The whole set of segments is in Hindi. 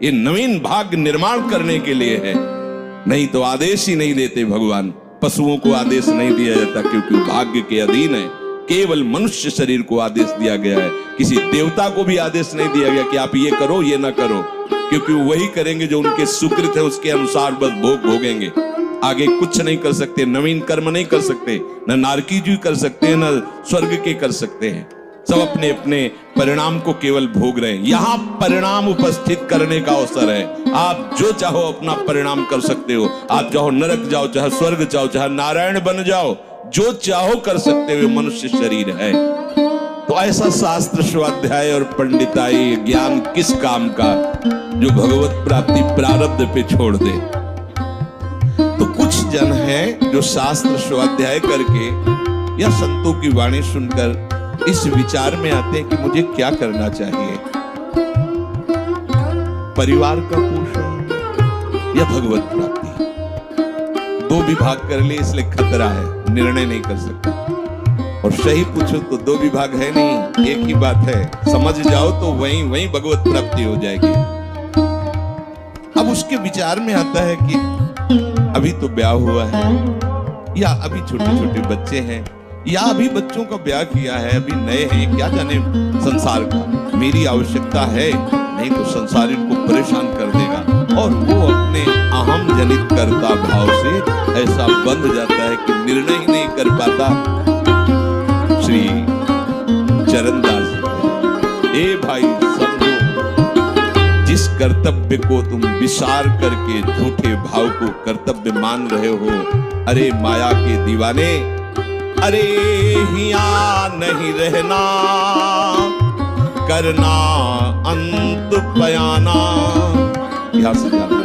ये नवीन भाग्य निर्माण करने के लिए है, नहीं तो आदेश ही नहीं देते भगवान। पशुओं को आदेश नहीं दिया जाता क्योंकि भाग्य के अधीन है। केवल मनुष्य शरीर को आदेश दिया गया है। किसी देवता को भी आदेश नहीं दिया गया कि आप ये करो ये ना करो, क्योंकि वही करेंगे जो उनके सुकृत है, उसके अनुसार बस भोग भोगेंगे। आगे कुछ नहीं कर सकते, नवीन कर्म नहीं कर सकते, न नारकी जी कर सकते हैं, न स्वर्ग के कर सकते हैं। सब अपने अपने परिणाम को केवल भोग रहे हैं। यहाँ परिणाम उपस्थित करने का अवसर है। आप जो चाहो अपना परिणाम कर सकते हो। आप चाहो नरक जाओ, चाहे स्वर्ग जाओ, चाहे नारायण बन जाओ, जो चाहो कर सकते हुए मनुष्य शरीर है। तो ऐसा शास्त्र स्वाध्याय और पंडिताई ज्ञान किस काम का, जो भगवत प्राप्ति प्रारब्ध पे छोड़ दे। तो कुछ जन हैं जो शास्त्र स्वाध्याय करके या संतों की वाणी सुनकर इस विचार में आते हैं कि मुझे क्या करना चाहिए, परिवार का पोषण या भगवत प्राप्ति। दो विभाग कर लिए इसलिए खतरा है, निर्णय नहीं कर सकता। और सही पूछो तो दो विभाग है नहीं, एक ही बात है। समझ जाओ तो वहीं भगवत प्राप्ति हो जाएगी। अब उसके विचार में आता है कि अभी तो ब्याह हुआ है, या अभी छोटे छोटे बच्चे हैं, या अभी बच्चों का ब्याह किया है, अभी नए हैं, क्या जाने संसार का मेरी आवश्यकता है, नहीं तो संसार इनको परेशान कर देगा। और वो अपने अहम जनित कर्ता भाव से ऐसा बंध जाता है कि निर्णय ही नहीं कर पाता। श्री चरणदास, ए भाई समझो, जिस कर्तव्य को तुम विचार करके झूठे भाव को कर्तव्य मान रहे हो, अरे माया के दीवाने, अरे हिया नहीं रहना, करना अंत बयाना। यहां से जाना,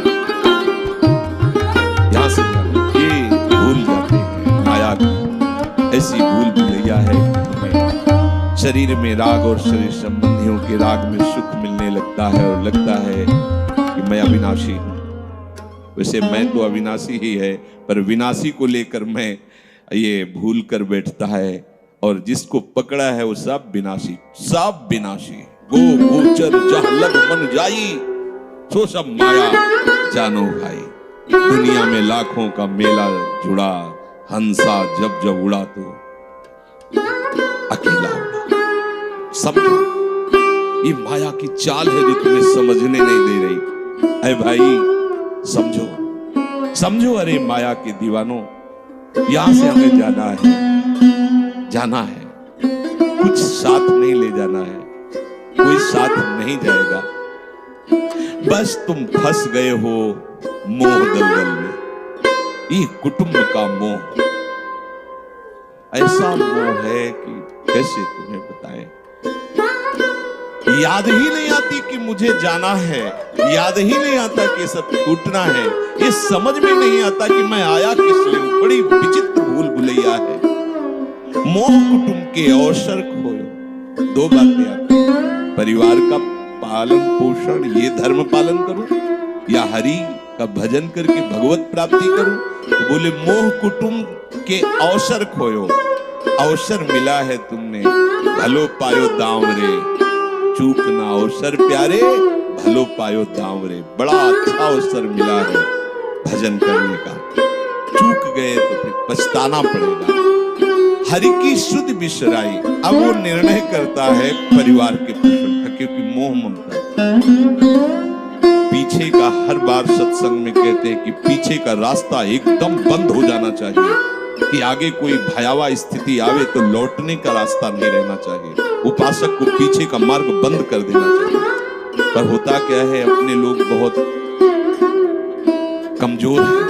यहां से जाना, ये भूल जाते हैं माया की। ऐसी भूल भुलैया है कि शरीर में राग और शरीर संबंधियों के राग में सुख मिलने लगता है और लगता है कि मैं अविनाशी हूं। वैसे मैं तो अविनाशी ही है, पर विनाशी को लेकर मैं ये भूल कर बैठता है, और जिसको पकड़ा है वो सब विनाशी, सब विनाशी। गो गोचर जहाँ लग मन जाई, सो सब माया जानो भाई। दुनिया में लाखों का मेला जुड़ा, हंसा जब जब उड़ा तो अकेला उड़ा। समझो, ये माया की चाल है जो तुम्हें समझने नहीं दे रही। अरे भाई समझो, समझो, अरे माया के दीवानों, यहां से हमें जाना है, जाना है। कुछ साथ नहीं ले जाना है, कोई साथ नहीं जाएगा। बस तुम फंस गए हो मोह दलदल में। ये कुटुंब का मोह ऐसा मोह है कि कैसे तुम्हें बताएं। याद ही नहीं आती कि मुझे जाना है, याद ही नहीं आता कि सब छूटना है। ये समझ में नहीं आता कि मैं आया किस लिए। बड़ी विचित्र भूल भुलैया है। मोह कुटुंब के अवसर खोयो। दो बातें आती, परिवार का पालन पोषण, ये धर्म पालन करूं, या हरि का भजन करके भगवत प्राप्ति करूं। तो बोले मोह कुटुंब के अवसर खोयो। अवसर मिला है तुमने, भलो पायो दांव रे, चूक ना अवसर प्यारे, भलो पायो दांव रे। बड़ा अच्छा अवसर मिला है भजन करने का, चूक गए तो फिर पछताना पड़ेगा। हरि की शुद्ध बिसराई। अब वो निर्णय करता है परिवार के पोषण का, क्योंकि मोह ममता। पीछे का हर बार सत्संग में कहते हैं कि पीछे का रास्ता एकदम बंद हो जाना चाहिए, कि आगे कोई भयावह स्थिति आवे तो लौटने का रास्ता नहीं रहना चाहिए। उपासक को पीछे का मार्ग बंद कर देना चाहिए। पर होता क्या है, अपने लोग बहुत कमजोर हैं,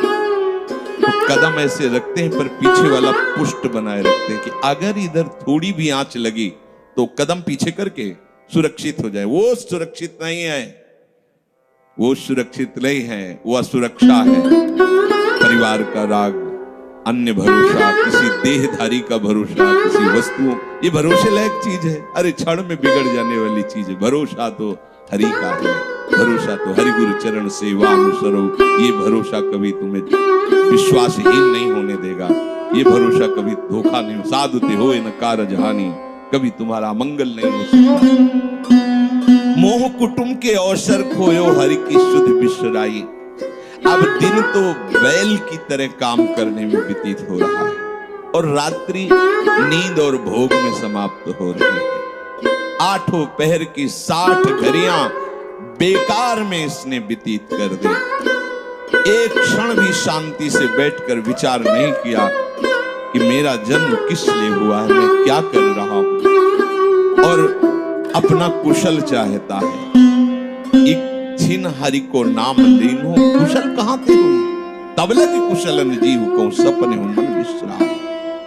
तो कदम ऐसे रखते हैं पर पीछे वाला पुष्ट बनाए रखते हैं कि अगर इधर थोड़ी भी आंच लगी तो कदम पीछे करके सुरक्षित हो जाए। वो सुरक्षित नहीं है, वो सुरक्षित नहीं है, वो असुरक्षा है। परिवार का राग, अन्य भरोसा, किसी देहधारी का भरोसा, किसी वस्तुओं, ये भरोसे लायक चीज है। अरे क्षण में बिगड़ जाने वाली चीज है। भरोसा तो हरि का है, भरोसा तो हरि गुरु चरण सेवा अनुसरो। ये भरोसा कभी तुम्हें विश्वासहीन नहीं होने देगा। ये भरोसा कभी धोखा नहीं, साधुते होए न कारज हानि, कभी तुम्हारा मंगल नहीं हो सकता। मोह कुटुंब के अवसर खोयो हरि की शुद्ध बिसराई। अब दिन तो बैल की तरह काम करने में व्यतीत हो रहा है और रात्रि नींद और भोग में समाप्त हो रही है। आठों पहर की 60 घड़ियां बेकार में इसने व्यतीत कर दी। एक क्षण भी शांति से बैठकर विचार नहीं किया कि मेरा जन्म किस लिए हुआ है, मैं क्या कर रहा हूं, और अपना कुशल चाहता है। इच्छिन हरि को नाम लीनो, कुशल कहां थे तुम, तबला की कुशल न जी हुको, सपने हो मन विश्राम।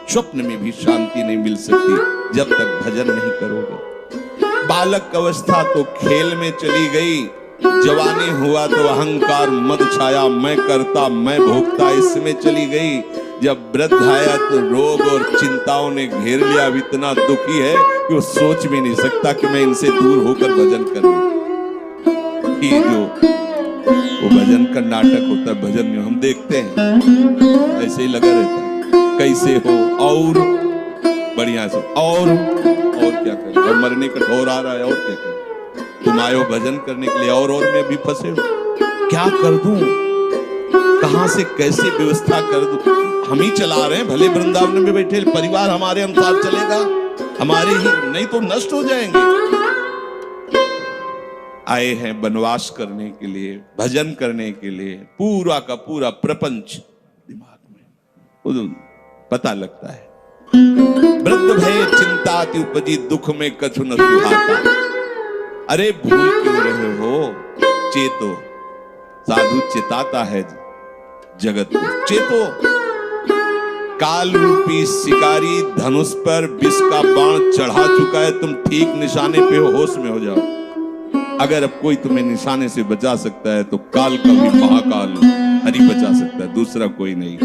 स्वप्न में भी शांति नहीं मिल सकती जब तक भजन नहीं करोगे। बालक अवस्था तो खेल में चली गई, जवानी हुआ तो अहंकार मद छाया, मैं करता मैं भोगता इसमें चली गई। जब वृद्ध आया तो रोग और चिंताओं ने घेर लिया। अब इतना दुखी है कि वो सोच भी नहीं सकता कि मैं इनसे दूर होकर भजन करूं। ये जो वो भजन का नाटक होता है, भजन में हम देखते हैं ऐसे ही लगा रहता है, कैसे हो और बढ़िया से और क्या करें, और मरने का ढोर आ रहा है और क्या करें। तुम आयो भजन करने के लिए और में भी फंसे हो, क्या कर दूं, कहां से कैसे व्यवस्था कर दूं। हम ही चला रहे हैं, भले वृंदावन में बैठे परिवार हमारे अनुसार चलेगा, हमारे ही, नहीं तो नष्ट हो जाएंगे। आए हैं वनवास करने के लिए, भजन करने के लिए, पूरा का पूरा प्रपंच दिमाग में पता लगता है। वृद्ध भय चिंता ति उपजी, दुख में कछु न सुहाता। अरे भूल क्यों रहे हो, चेतो। साधु चिताता है जगत को, चेतो। काल रूपी शिकारी धनुष पर विष का बाण चढ़ा चुका है, तुम ठीक निशाने पे हो, होश में हो जाओ। अगर अब कोई तुम्हें निशाने से बचा सकता है तो काल का भी महाकाल हरि बचा सकता है, दूसरा कोई नहीं।